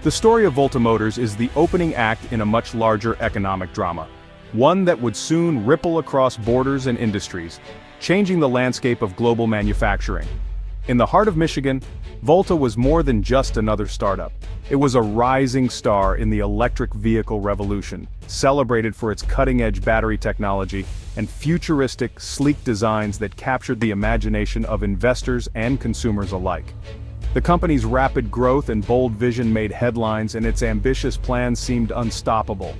The story of Volta Motors is the opening act in a much larger economic drama, one that would soon ripple across borders and industries, changing the landscape of global manufacturing. In the heart of Michigan, Volta was more than just another startup. It was a rising star in the electric vehicle revolution, celebrated for its cutting-edge battery technology and futuristic, sleek designs that captured the imagination of investors and consumers alike. The company's rapid growth and bold vision made headlines, and its ambitious plans seemed unstoppable.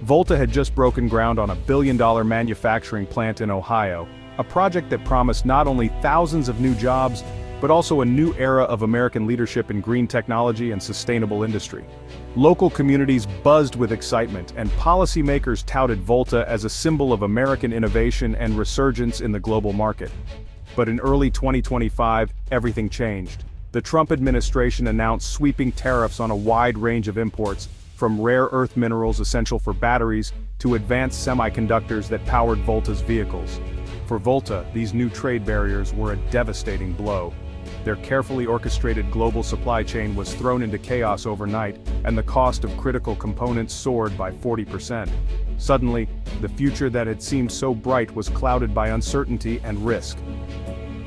Volta had just broken ground on a billion-dollar manufacturing plant in Ohio, a project that promised not only thousands of new jobs, but also a new era of American leadership in green technology and sustainable industry. Local communities buzzed with excitement, and policymakers touted Volta as a symbol of American innovation and resurgence in the global market. But in early 2025, everything changed. The Trump administration announced sweeping tariffs on a wide range of imports, from rare earth minerals essential for batteries to advanced semiconductors that powered Volta's vehicles. For Volta, these new trade barriers were a devastating blow. Their carefully orchestrated global supply chain was thrown into chaos overnight, and the cost of critical components soared by 40%. Suddenly, the future that had seemed so bright was clouded by uncertainty and risk.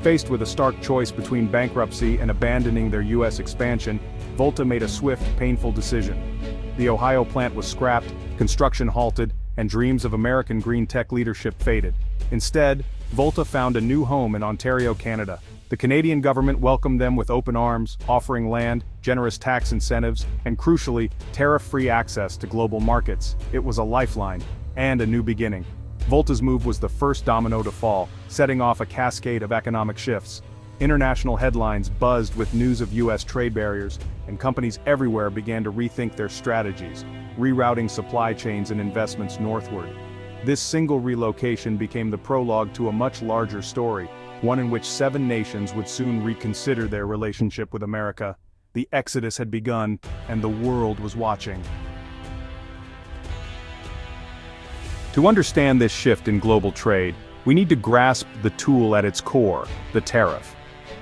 Faced with a stark choice between bankruptcy and abandoning their U.S. expansion, Volta made a swift, painful decision. The Ohio plant was scrapped, construction halted, and dreams of American green tech leadership faded. Instead, Volta found a new home in Ontario, Canada. The Canadian government welcomed them with open arms, offering land, generous tax incentives, and crucially, tariff-free access to global markets. It was a lifeline, and a new beginning. Volta's move was the first domino to fall, setting off a cascade of economic shifts. International headlines buzzed with news of U.S. trade barriers, and companies everywhere began to rethink their strategies, rerouting supply chains and investments northward. This single relocation became the prologue to a much larger story, one in which 7 nations would soon reconsider their relationship with America. The exodus had begun, and the world was watching. To understand this shift in global trade, we need to grasp the tool at its core, the tariff.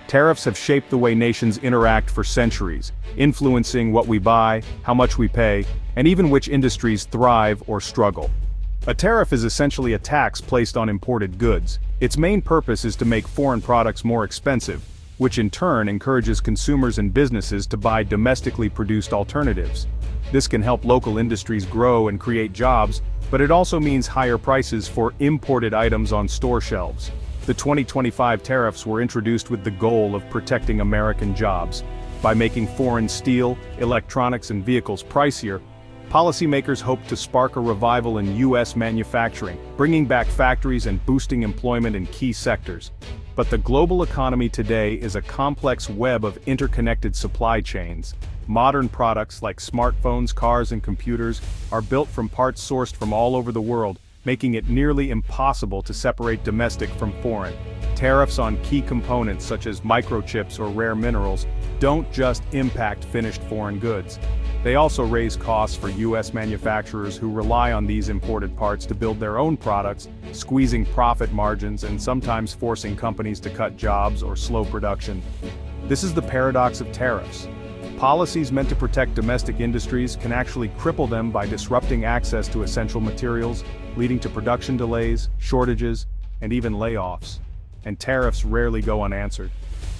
Tariffs have shaped the way nations interact for centuries, influencing what we buy, how much we pay, and even which industries thrive or struggle. A tariff is essentially a tax placed on imported goods. Its main purpose is to make foreign products more expensive, which in turn encourages consumers and businesses to buy domestically produced alternatives. This can help local industries grow and create jobs, but it also means higher prices for imported items on store shelves. The 2025 tariffs were introduced with the goal of protecting American jobs. By making foreign steel, electronics, and vehicles pricier, policymakers hope to spark a revival in U.S. manufacturing, bringing back factories and boosting employment in key sectors. But the global economy today is a complex web of interconnected supply chains. Modern products like smartphones, cars, and computers are built from parts sourced from all over the world, making it nearly impossible to separate domestic from foreign. Tariffs on key components such as microchips or rare minerals don't just impact finished foreign goods. They also raise costs for U.S. manufacturers who rely on these imported parts to build their own products, squeezing profit margins and sometimes forcing companies to cut jobs or slow production. This is the paradox of tariffs. Policies meant to protect domestic industries can actually cripple them by disrupting access to essential materials, leading to production delays, shortages, and even layoffs. And tariffs rarely go unanswered.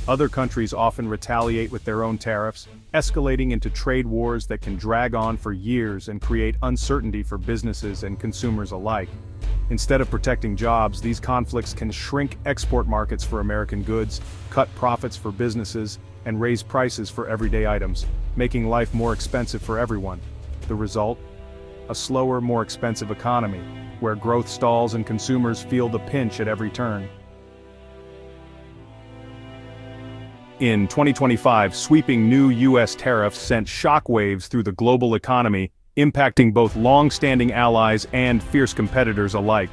Other countries often retaliate with their own tariffs, escalating into trade wars that can drag on for years and create uncertainty for businesses and consumers alike. Instead of protecting jobs, these conflicts can shrink export markets for American goods, cut profits for businesses, and raise prices for everyday items, making life more expensive for everyone. The result? A slower, more expensive economy, where growth stalls and consumers feel the pinch at every turn. In 2025, sweeping new U.S. tariffs sent shockwaves through the global economy, impacting both long-standing allies and fierce competitors alike.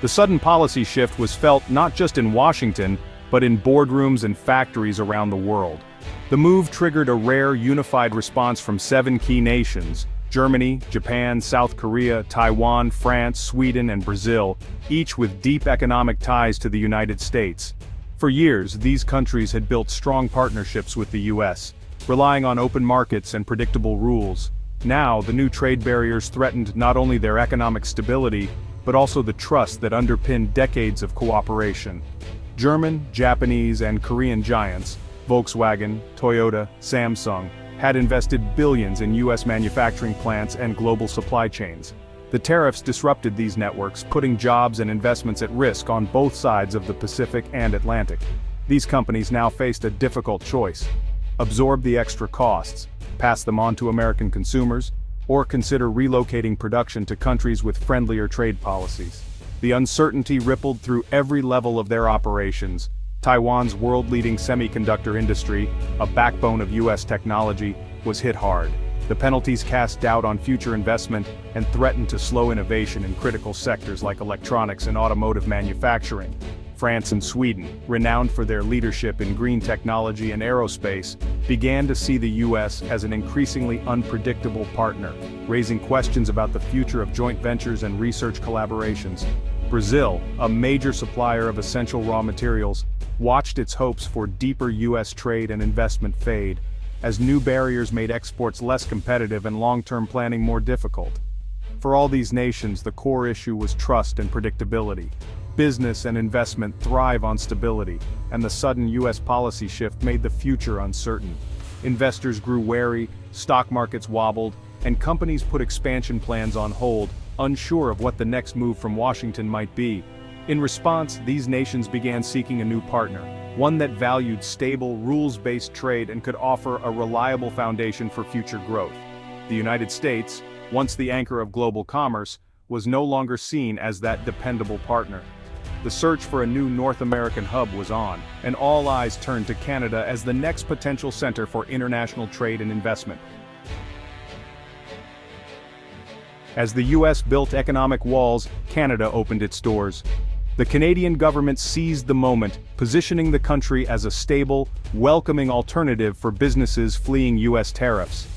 The sudden policy shift was felt not just in Washington, but in boardrooms and factories around the world. The move triggered a rare unified response from 7 key nations: Germany, Japan, South Korea, Taiwan, France, Sweden, and Brazil, each with deep economic ties to the United States. For years, these countries had built strong partnerships with the U.S., relying on open markets and predictable rules. Now, the new trade barriers threatened not only their economic stability, but also the trust that underpinned decades of cooperation. German, Japanese, and Korean giants, Volkswagen, Toyota, Samsung, had invested billions in U.S. manufacturing plants and global supply chains. The tariffs disrupted these networks, putting jobs and investments at risk on both sides of the Pacific and Atlantic. These companies now faced a difficult choice: absorb the extra costs, pass them on to American consumers, or consider relocating production to countries with friendlier trade policies. The uncertainty rippled through every level of their operations. Taiwan's world-leading semiconductor industry, a backbone of U.S. technology, was hit hard. The penalties cast doubt on future investment and threatened to slow innovation in critical sectors like electronics and automotive manufacturing. France and Sweden, renowned for their leadership in green technology and aerospace, began to see the U.S. as an increasingly unpredictable partner, raising questions about the future of joint ventures and research collaborations. Brazil, a major supplier of essential raw materials, watched its hopes for deeper U.S. trade and investment fade, as new barriers made exports less competitive and long-term planning more difficult. For all these nations, the core issue was trust and predictability. Business and investment thrive on stability, and the sudden U.S. policy shift made the future uncertain. Investors grew wary, stock markets wobbled, and companies put expansion plans on hold, unsure of what the next move from Washington might be. In response, these nations began seeking a new partner, one that valued stable, rules-based trade and could offer a reliable foundation for future growth. The United States, once the anchor of global commerce, was no longer seen as that dependable partner. The search for a new North American hub was on, and all eyes turned to Canada as the next potential center for international trade and investment. As the U.S. built economic walls, Canada opened its doors. The Canadian government seized the moment, positioning the country as a stable, welcoming alternative for businesses fleeing U.S. tariffs.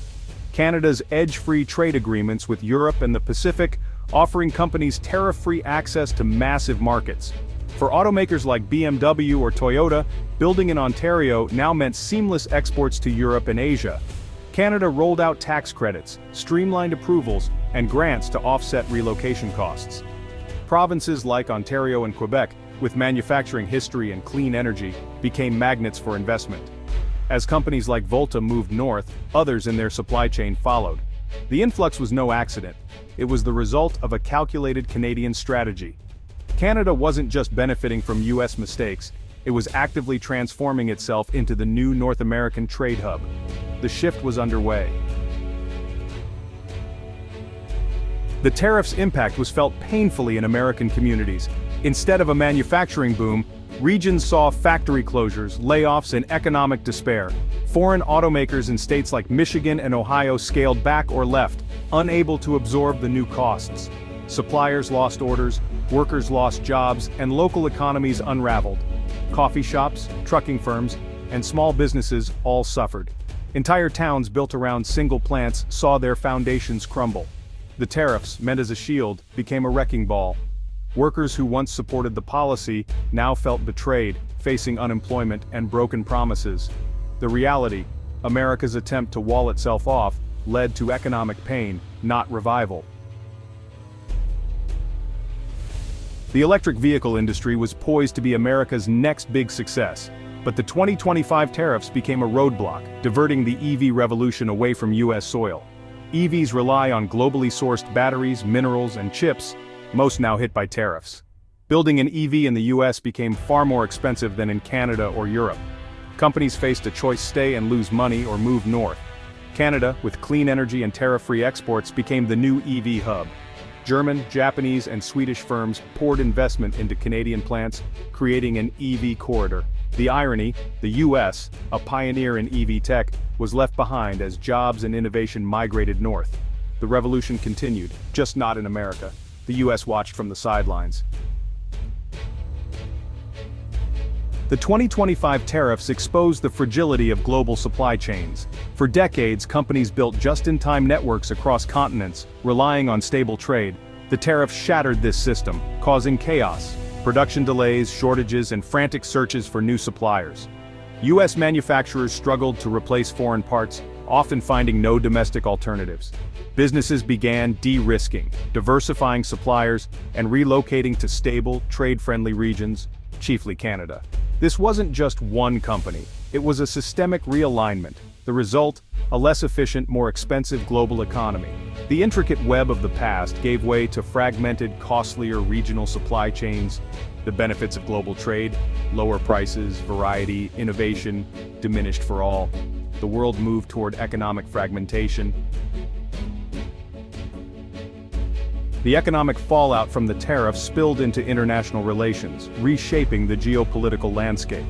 Canada's edge-free trade agreements with Europe and the Pacific, offering companies tariff-free access to massive markets. For automakers like BMW or Toyota, building in Ontario now meant seamless exports to Europe and Asia. Canada rolled out tax credits, streamlined approvals, and grants to offset relocation costs. Provinces like Ontario and Quebec, with manufacturing history and clean energy, became magnets for investment. As companies like Volta moved north, others in their supply chain followed. The influx was no accident. It was the result of a calculated Canadian strategy. Canada wasn't just benefiting from U.S. mistakes, it was actively transforming itself into the new North American trade hub. The shift was underway. The tariffs' impact was felt painfully in American communities. Instead of a manufacturing boom, regions saw factory closures, layoffs, and economic despair. Foreign automakers in states like Michigan and Ohio scaled back or left, unable to absorb the new costs. Suppliers lost orders, workers lost jobs, and local economies unraveled. Coffee shops, trucking firms, and small businesses all suffered. Entire towns built around single plants saw their foundations crumble. The tariffs, meant as a shield, became a wrecking ball. Workers who once supported the policy now felt betrayed, facing unemployment and broken promises. The reality, America's attempt to wall itself off, led to economic pain, not revival. The electric vehicle industry was poised to be America's next big success, but the 2025 tariffs became a roadblock, diverting the EV revolution away from U.S. soil. EVs rely on globally sourced batteries, minerals, and chips, most now hit by tariffs. Building an EV in the US became far more expensive than in Canada or Europe. Companies faced a choice: stay and lose money or move north. Canada, with clean energy and tariff-free exports, became the new EV hub. German, Japanese, and Swedish firms poured investment into Canadian plants, creating an EV corridor. The irony, the US, a pioneer in EV tech, was left behind as jobs and innovation migrated north. The revolution continued, just not in America. The US watched from the sidelines. The 2025 tariffs exposed the fragility of global supply chains. For decades, companies built just-in-time networks across continents, relying on stable trade. The tariffs shattered this system, causing chaos, production delays, shortages, and frantic searches for new suppliers. U.S. manufacturers struggled to replace foreign parts, often finding no domestic alternatives. Businesses began de-risking, diversifying suppliers, and relocating to stable, trade-friendly regions, chiefly Canada. This wasn't just one company, it was a systemic realignment. The result, a less efficient, more expensive global economy. The intricate web of the past gave way to fragmented, costlier regional supply chains. The benefits of global trade, lower prices, variety, innovation, diminished for all. The world moved toward economic fragmentation. The economic fallout from the tariffs spilled into international relations, reshaping the geopolitical landscape.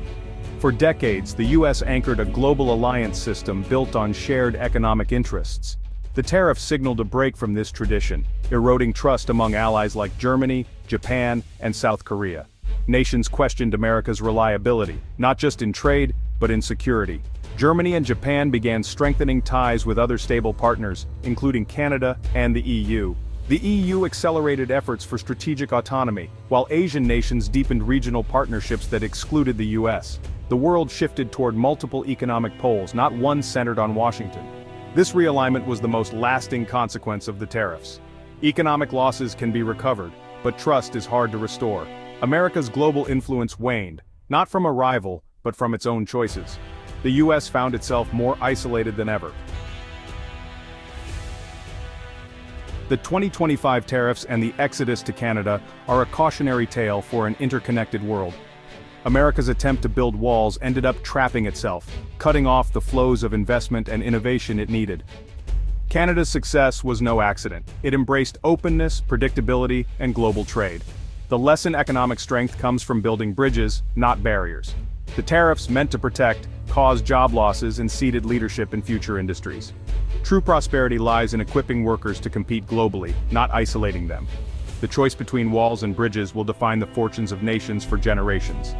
For decades, the U.S. anchored a global alliance system built on shared economic interests. The tariffs signaled a break from this tradition, eroding trust among allies like Germany, Japan, and South Korea. Nations questioned America's reliability, not just in trade, but in security. Germany and Japan began strengthening ties with other stable partners, including Canada and the EU. The EU accelerated efforts for strategic autonomy, while Asian nations deepened regional partnerships that excluded the US. The world shifted toward multiple economic poles, not one centered on Washington. This realignment was the most lasting consequence of the tariffs. Economic losses can be recovered, but trust is hard to restore. America's global influence waned, not from a rival, but from its own choices. The US found itself more isolated than ever. The 2025 tariffs and the exodus to Canada are a cautionary tale for an interconnected world. America's attempt to build walls ended up trapping itself, cutting off the flows of investment and innovation it needed. Canada's success was no accident. It embraced openness, predictability, and global trade. The lesson economic strength comes from building bridges, not barriers. The tariffs, meant to protect, caused job losses and ceded leadership in future industries. True prosperity lies in equipping workers to compete globally, not isolating them. The choice between walls and bridges will define the fortunes of nations for generations.